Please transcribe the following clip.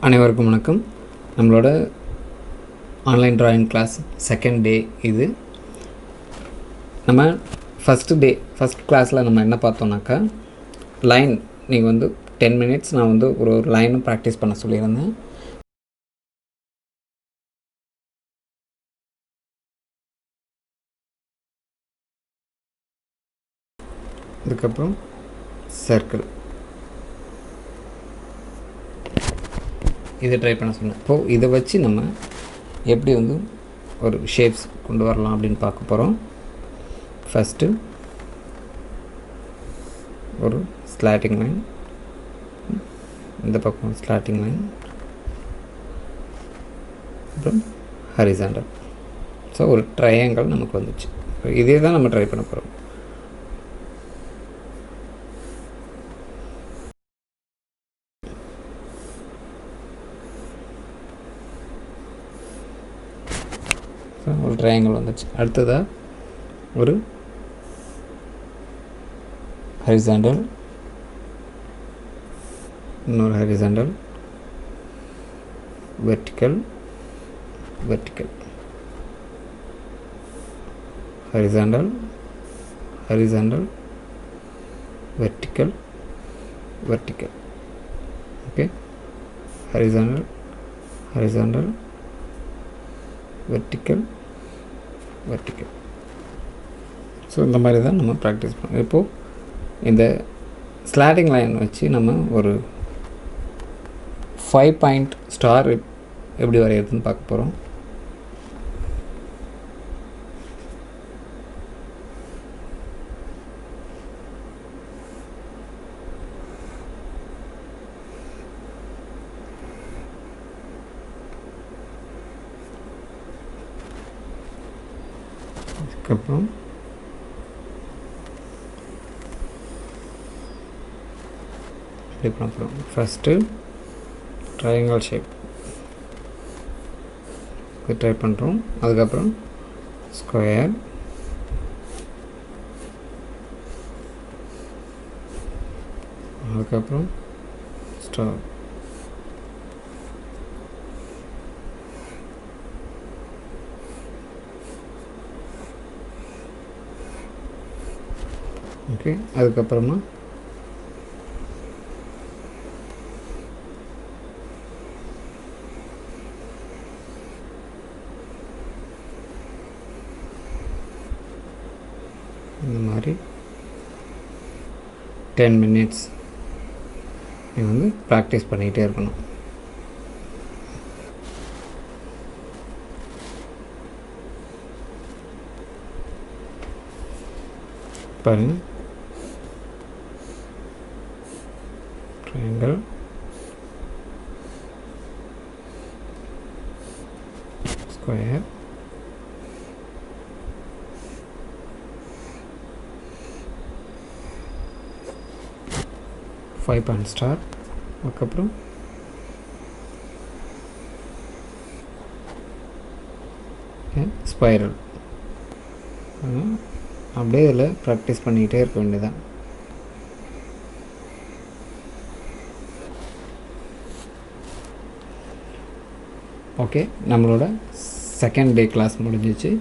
அனைவருக்கும் வணக்கம். நம்மளோட online drawing class second day இது. நம்ம ஃபஸ்ட் கிளாஸில் நம்ம என்ன பார்த்தோம்னாக்கா, லைன் நீங்கள் வந்து 10 மினிட்ஸ் நான் வந்து ஒரு லைன் ப்ராக்டிஸ் பண்ண சொல்லியிருந்தேன். அதுக்கப்புறம் சர்க்கிள் இதை ட்ரை பண்ண சொன்னேன். இப்போது இதை வச்சு நம்ம எப்படி வந்து ஒரு ஷேப்ஸ் கொண்டு வரலாம் அப்படின்னு பார்க்க போகிறோம். ஃபஸ்ட்டு ஒரு ஸ்லாட்டிங் லைன், இந்த பக்கம் ஸ்லாட்டிங் லைன், அப்புறம் ஹரிசாண்டல். ஸோ ஒரு ட்ரையாங்கிள் நமக்கு வந்துச்சு. இதே தான் நம்ம ட்ரை பண்ண போகிறோம். ஒரு ட்ரையாங்கிள் வந்துச்சு. அடுத்ததாக ஒரு ஹரிசாண்டல், இன்னொரு horizontal, vertical, vertical, horizontal, horizontal, vertical, vertical. Okay, horizontal, horizontal, vertical, vertical. So இந்த மாதிரி தான் நம்ம ப்ராக்டிஸ் பண்ணோம். இப்போது இந்த ஸ்லாட்டிங் லைன் வச்சு நம்ம ஒரு 5 பாயிண்ட் ஸ்டார் எப்படி வரைகிறதுன்னு பார்க்க போகிறோம். அதுக்கப்புறம் இப்படி பண்ண போகிறோம். ஃபஸ்ட்டு ட்ரையாங்கிள் ஷேப் இது ட்ரை பண்ணுறோம். அதுக்கப்புறம் ஸ்கொயர், அதுக்கப்புறம் ஸ்டார், ஓகே. அதுக்கப்புறமா இந்த மாதிரி 10 மினிட்ஸ் நீங்கள் வந்து ப்ராக்டிஸ் பண்ணிக்கிட்டே இருக்கணும். பாருங்கள், triangle, square, five point star, அதுக்கப்புறம் ஸ்பைரல். அப்படியே இதில் ப்ராக்டிஸ் பண்ணிக்கிட்டே இருக்க வேண்டியதான். ஓகே, நம்மளோட செகண்ட் டே கிளாஸ் முடிஞ்சிச்சு.